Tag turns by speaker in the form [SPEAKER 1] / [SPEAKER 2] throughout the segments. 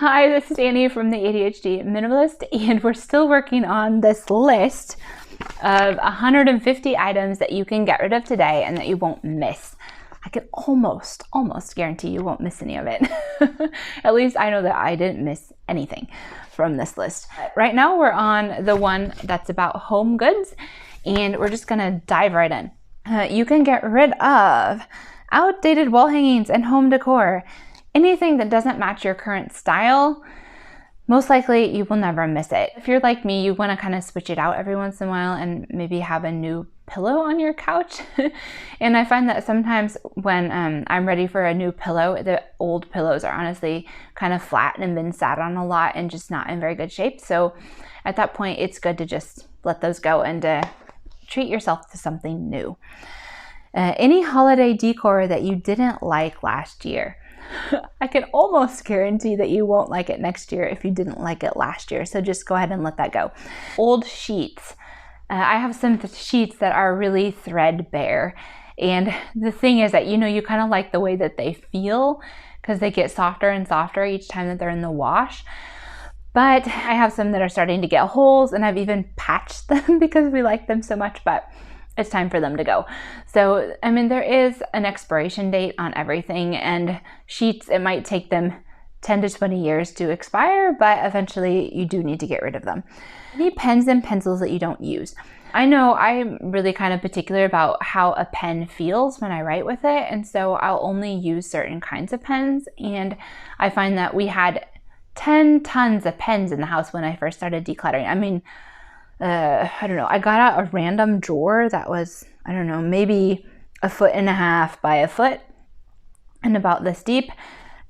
[SPEAKER 1] Hi, this is Annie from the ADHD Minimalist, and we're still working on this list of 150 items that you can get rid of today and that you won't miss. I can almost guarantee you won't miss any of it. At least I know that I didn't miss anything from this list. Right now we're on the one that's about home goods, and we're just gonna dive right in. You can get rid of outdated wall hangings and home decor. Anything that doesn't match your current style, most likely you will never miss it. If you're like me, you want to kind of switch it out every once in a while and maybe have a new pillow on your couch. And I find that sometimes when I'm ready for a new pillow, the old pillows are honestly kind of flat and been sat on a lot and just not in very good shape. So at that point, it's good to just let those go and treat yourself to something new. Any holiday decor that you didn't like last year. I can almost guarantee that you won't like it next year if you didn't like it last year. So just go ahead and let that go. Old sheets. I have some sheets that are really threadbare. And the thing is that, you kind of like the way that they feel because they get softer and softer each time that they're in the wash. But I have some that are starting to get holes, and I've even patched them because we like them so much, but it's time for them to go. So, there is an expiration date on everything, and sheets, it might take them 10 to 20 years to expire, but eventually you do need to get rid of them. Any pens and pencils that you don't use. I know I'm really kind of particular about how a pen feels when I write with it, and so I'll only use certain kinds of pens, and I find that we had 10 tons of pens in the house when I first started decluttering. I don't know, I got out a random drawer that was, maybe 1.5 feet by 1 foot and about this deep.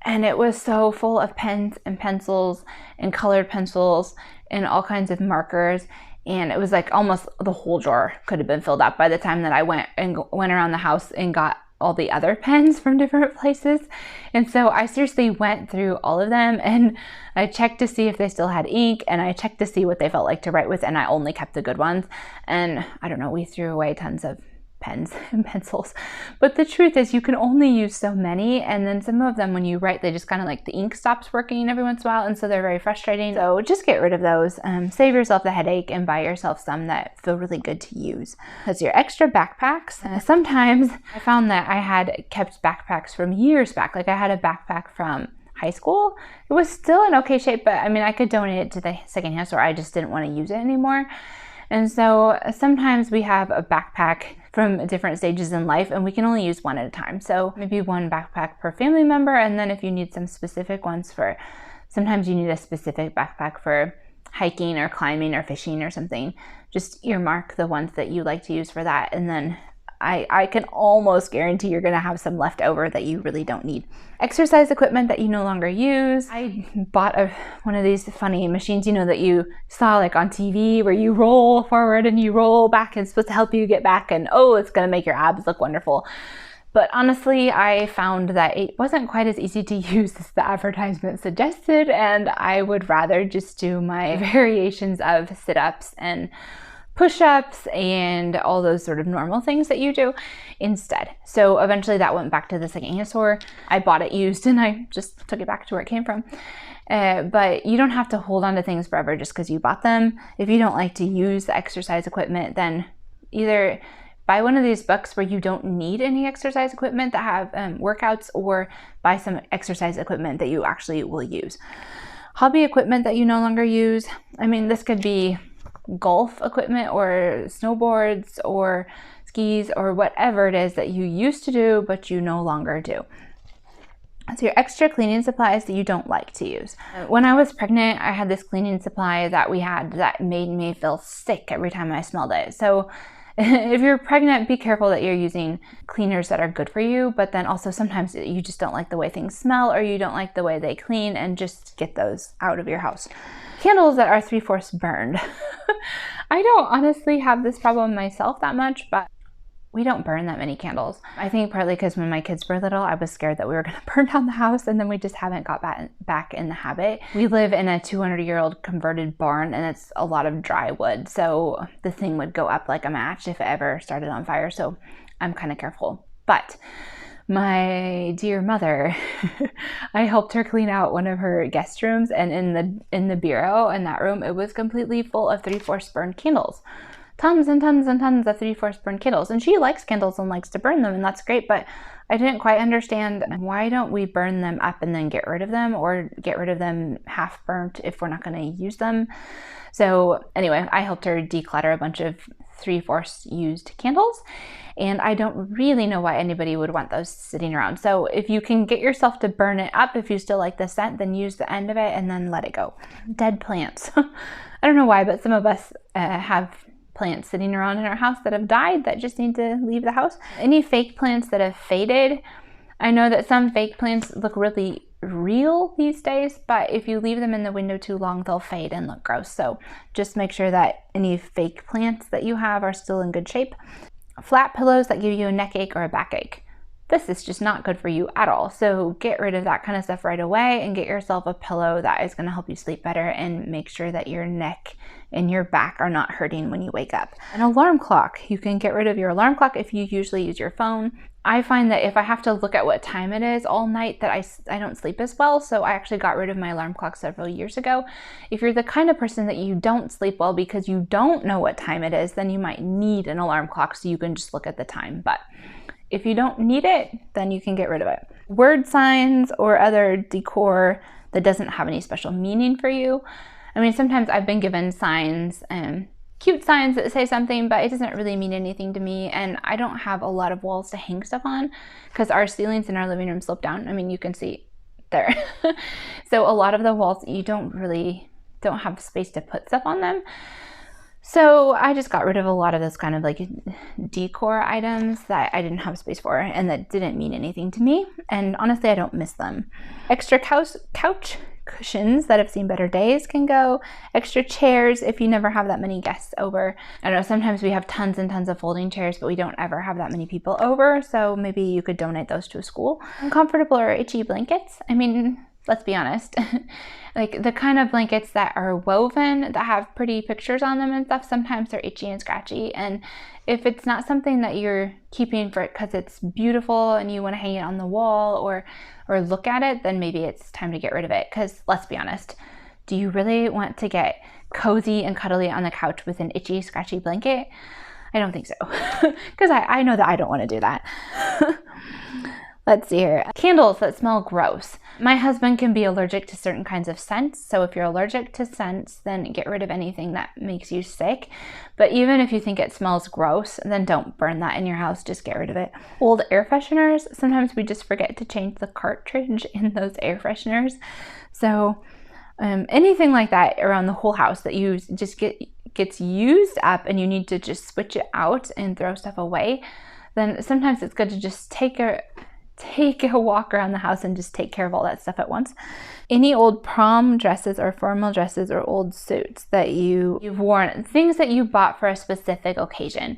[SPEAKER 1] And it was so full of pens and pencils and colored pencils and all kinds of markers. And it was like almost the whole drawer could have been filled up by the time that I went around the house and got all the other pens from different places. And so I seriously went through all of them, and I checked to see if they still had ink, and I checked to see what they felt like to write with, and I only kept the good ones. And I don't know, we threw away tons of pens and pencils. But the truth is you can only use so many, and then some of them when you write, they just kind of like the ink stops working every once in a while, and so they're very frustrating. So just get rid of those, save yourself the headache, and buy yourself some that feel really good to use. That's your extra backpacks. Sometimes I found that I had kept backpacks from years back. Like I had a backpack from high school. It was still in okay shape, but I could donate it to the secondhand store. I just didn't want to use it anymore. And so sometimes we have a backpack from different stages in life, and we can only use one at a time. So maybe one backpack per family member, and then if you need some specific ones sometimes you need a specific backpack for hiking or climbing or fishing or something, just earmark the ones that you like to use for that, and then I can almost guarantee you're gonna have some left over that you really don't need. Exercise equipment that you no longer use. I bought one of these funny machines, that you saw like on TV where you roll forward and you roll back, and it's supposed to help you get back, and it's gonna make your abs look wonderful. But honestly, I found that it wasn't quite as easy to use as the advertisement suggested, and I would rather just do my variations of sit-ups and push-ups and all those sort of normal things that you do instead. So eventually that went back to the secondhand store. I bought it used, and I just took it back to where it came from. But you don't have to hold on to things forever just because you bought them. If you don't like to use the exercise equipment, then either buy one of these books where you don't need any exercise equipment that have workouts, or buy some exercise equipment that you actually will use. Hobby equipment that you no longer use. This could be golf equipment or snowboards or skis or whatever it is that you used to do but you no longer do. So your extra cleaning supplies that you don't like to use. When I was pregnant, I had this cleaning supply that we had that made me feel sick every time I smelled it. So if you're pregnant, be careful that you're using cleaners that are good for you, but then also sometimes you just don't like the way things smell, or you don't like the way they clean, and just get those out of your house. Candles that are 3/4 burned. I don't honestly have this problem myself that much, but we don't burn that many candles. I think partly because when my kids were little, I was scared that we were going to burn down the house, and then we just haven't got back in the habit. We live in a 200-year-old converted barn, and it's a lot of dry wood, so the thing would go up like a match if it ever started on fire, so I'm kind of careful. But My dear mother, I helped her clean out one of her guest rooms, and in the bureau in that room, it was completely full of 3/4 burned candles. Tons and tons and tons of 3/4 burned candles. And she likes candles and likes to burn them, and that's great, but I didn't quite understand, why don't we burn them up and then get rid of them, or get rid of them half burnt if we're not going to use them. So anyway, I helped her declutter a bunch of 3/4 used candles, and I don't really know why anybody would want those sitting around. So if you can get yourself to burn it up, if you still like the scent, then use the end of it and then let it go. Dead plants. I don't know why, but some of us have plants sitting around in our house that have died that just need to leave the house. Any fake plants that have faded, I know that some fake plants look really real these days, but if you leave them in the window too long, they'll fade and look gross. So just make sure that any fake plants that you have are still in good shape. Flat pillows that give you a neck ache or a backache. This is just not good for you at all. So get rid of that kind of stuff right away and get yourself a pillow that is going to help you sleep better and make sure that your neck and your back are not hurting when you wake up. An alarm clock. You can get rid of your alarm clock if you usually use your phone. I find that if I have to look at what time it is all night, that I don't sleep as well. So I actually got rid of my alarm clock several years ago. If you're the kind of person that you don't sleep well because you don't know what time it is, then you might need an alarm clock so you can just look at the time. But if you don't need it, then you can get rid of it. Word signs or other decor that doesn't have any special meaning for you. I mean, sometimes I've been given signs, cute signs that say something, but it doesn't really mean anything to me. And I don't have a lot of walls to hang stuff on because our ceilings in our living room slope down. I mean, you can see there. So a lot of the walls, you don't have space to put stuff on them. So I just got rid of a lot of those kind of like decor items that I didn't have space for and that didn't mean anything to me. And honestly, I don't miss them. Extra couch cushions that have seen better days can go. Extra chairs if you never have that many guests over. I know sometimes we have tons and tons of folding chairs, but we don't ever have that many people over. So maybe you could donate those to a school. Uncomfortable or itchy blankets. I mean, let's be honest. Like the kind of blankets that are woven that have pretty pictures on them and stuff, sometimes they're itchy and scratchy. And if it's not something that you're keeping for it because it's beautiful and you want to hang it on the wall or look at it, then maybe it's time to get rid of it. Because let's be honest, do you really want to get cozy and cuddly on the couch with an itchy, scratchy blanket? I don't think so. Because I know that I don't want to do that. Let's see here. Candles that smell gross. My husband can be allergic to certain kinds of scents. So if you're allergic to scents, then get rid of anything that makes you sick. But even if you think it smells gross, then don't burn that in your house. Just get rid of it. Old air fresheners. Sometimes we just forget to change the cartridge in those air fresheners. So anything like that around the whole house that you just gets used up and you need to just switch it out and throw stuff away, then sometimes it's good to just take a walk around the house and just take care of all that stuff at once. Any old prom dresses or formal dresses or old suits that you've worn, things that you bought for a specific occasion.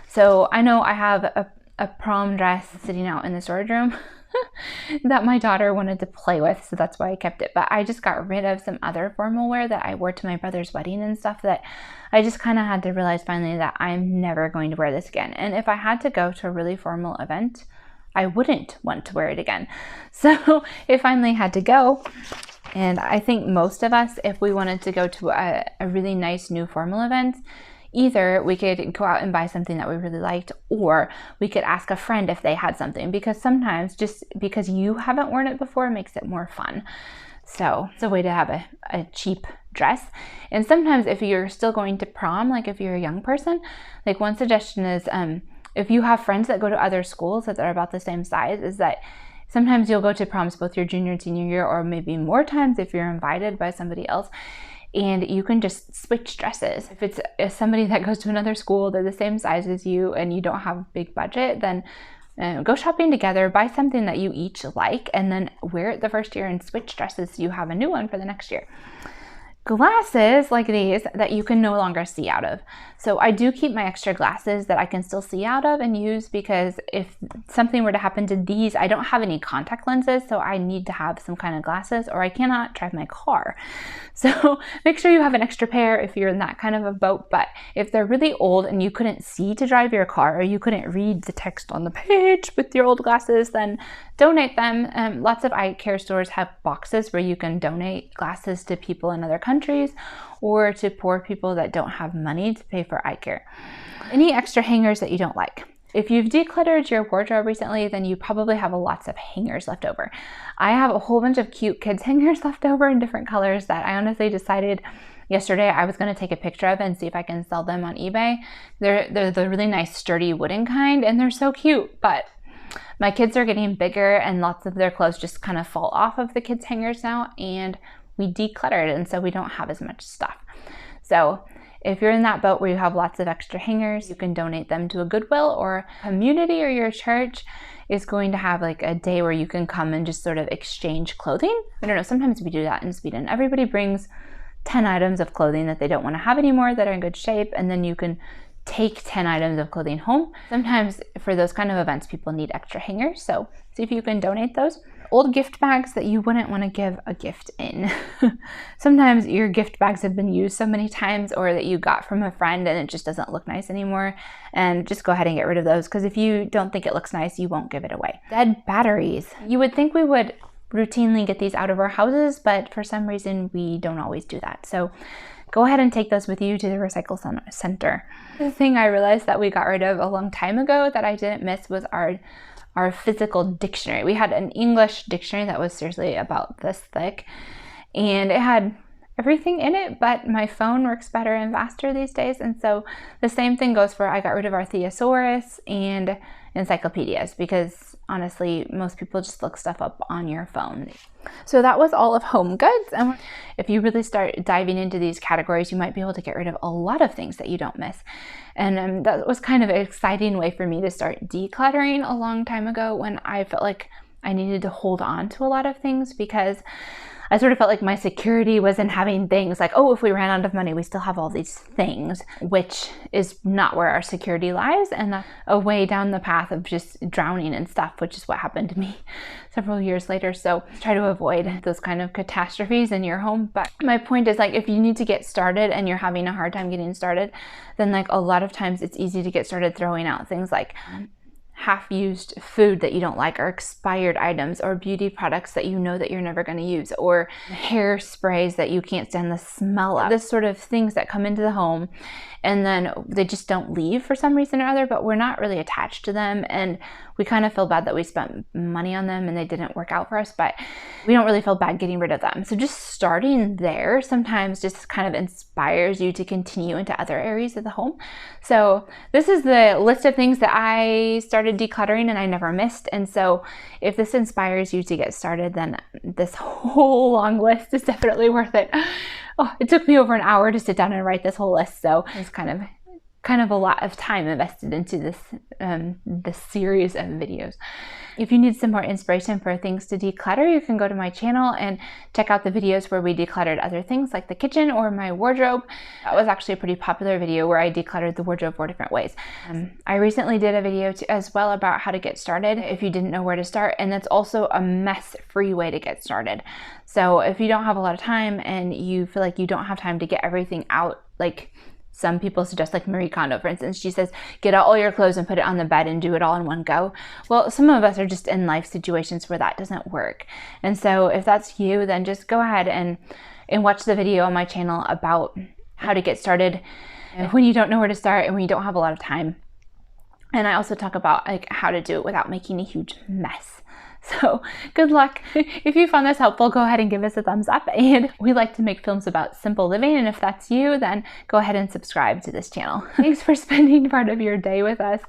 [SPEAKER 1] So I know I have a prom dress sitting out in the storage room that my daughter wanted to play with, so that's why I kept it. But I just got rid of some other formal wear that I wore to my brother's wedding and stuff that I just kind of had to realize finally that I'm never going to wear this again. And if I had to go to a really formal event, I wouldn't want to wear it again. So it finally had to go. And I think most of us, if we wanted to go to a really nice new formal event, either we could go out and buy something that we really liked, or we could ask a friend if they had something, because sometimes just because you haven't worn it before makes it more fun. So it's a way to have a cheap dress. And sometimes if you're still going to prom, like if you're a young person, like one suggestion is, if you have friends that go to other schools that are about the same size, is that sometimes you'll go to proms both your junior and senior year, or maybe more times if you're invited by somebody else, and you can just switch dresses. If it's somebody that goes to another school, they're the same size as you, and you don't have a big budget, then go shopping together, buy something that you each like, and then wear it the first year and switch dresses so you have a new one for the next year. glasses like these that you can no longer see out of. So I do keep my extra glasses that I can still see out of and use, because if something were to happen to these, I don't have any contact lenses, so I need to have some kind of glasses or I cannot drive my car. So make sure you have an extra pair if you're in that kind of a boat. But if they're really old and you couldn't see to drive your car, or you couldn't read the text on the page with your old glasses, then donate them. Lots of eye care stores have boxes where you can donate glasses to people in other countries or to poor people that don't have money to pay for eye care. Any extra hangers that you don't like. If you've decluttered your wardrobe recently, then you probably have lots of hangers left over. I have a whole bunch of cute kids hangers left over in different colors that I honestly decided yesterday I was going to take a picture of and see if I can sell them on eBay. They're the really nice sturdy wooden kind, and they're so cute, but my kids are getting bigger and lots of their clothes just kind of fall off of the kids hangers now, and we decluttered, and so we don't have as much stuff. So if you're in that boat where you have lots of extra hangers, you can donate them to a Goodwill, or community or your church is going to have like a day where you can come and just sort of exchange clothing. I don't know, sometimes we do that in Sweden. Everybody brings 10 items of clothing that they don't want to have anymore that are in good shape, and then you can take 10 items of clothing home. Sometimes for those kind of events, people need extra hangers, so see if you can donate those. Old gift bags that you wouldn't want to give a gift in. Sometimes your gift bags have been used so many times, or that you got from a friend and it just doesn't look nice anymore, and just go ahead and get rid of those, because if you don't think it looks nice, you won't give it away. Dead batteries. You would think we would routinely get these out of our houses, but for some reason we don't always do that. So go ahead and take those with you to the recycle center. The thing I realized that we got rid of a long time ago that I didn't miss was our physical dictionary. We had an English dictionary that was seriously about this thick, and it had everything in it, but my phone works better and faster these days. And so the same thing goes for, I got rid of our thesaurus and encyclopedias, because honestly, most people just look stuff up on your phone. So that was all of home goods. And if you really start diving into these categories, you might be able to get rid of a lot of things that you don't miss. And that was kind of an exciting way for me to start decluttering a long time ago, when I felt like I needed to hold on to a lot of things, because I sort of felt like my security was in having things like, oh, if we ran out of money, we still have all these things, which is not where our security lies, and that's a way down the path of just drowning in stuff, which is what happened to me several years later. So try to avoid those kind of catastrophes in your home. But my point is, like, if you need to get started and you're having a hard time getting started, then like a lot of times it's easy to get started throwing out things like half-used food that you don't like, or expired items, or beauty products that you know that you're never going to use, or hair sprays that you can't stand the smell of. This sort of things that come into the home and then they just don't leave for some reason or other, but we're not really attached to them, and we kind of feel bad that we spent money on them and they didn't work out for us, but we don't really feel bad getting rid of them. So just starting there sometimes just kind of inspires you to continue into other areas of the home. So this is the list of things that I started decluttering and I never missed. And so if this inspires you to get started, then this whole long list is definitely worth it. Oh, it took me over an hour to sit down and write this whole list, so it's kind of a lot of time invested into this series of videos. If you need some more inspiration for things to declutter, you can go to my channel and check out the videos where we decluttered other things like the kitchen or my wardrobe. That was actually a pretty popular video where I decluttered the wardrobe 4 different ways. I recently did a video as well about how to get started if you didn't know where to start, and that's also a mess-free way to get started. So if you don't have a lot of time and you feel like you don't have time to get everything out, like some people suggest, like Marie Kondo, for instance, she says, get out all your clothes and put it on the bed and do it all in one go. Well, some of us are just in life situations where that doesn't work. And so if that's you, then just go ahead and watch the video on my channel about how to get started when you don't know where to start and when you don't have a lot of time. And I also talk about like how to do it without making a huge mess. So good luck. If you found this helpful, go ahead and give us a thumbs up. And we like to make films about simple living. And if that's you, then go ahead and subscribe to this channel. Thanks for spending part of your day with us.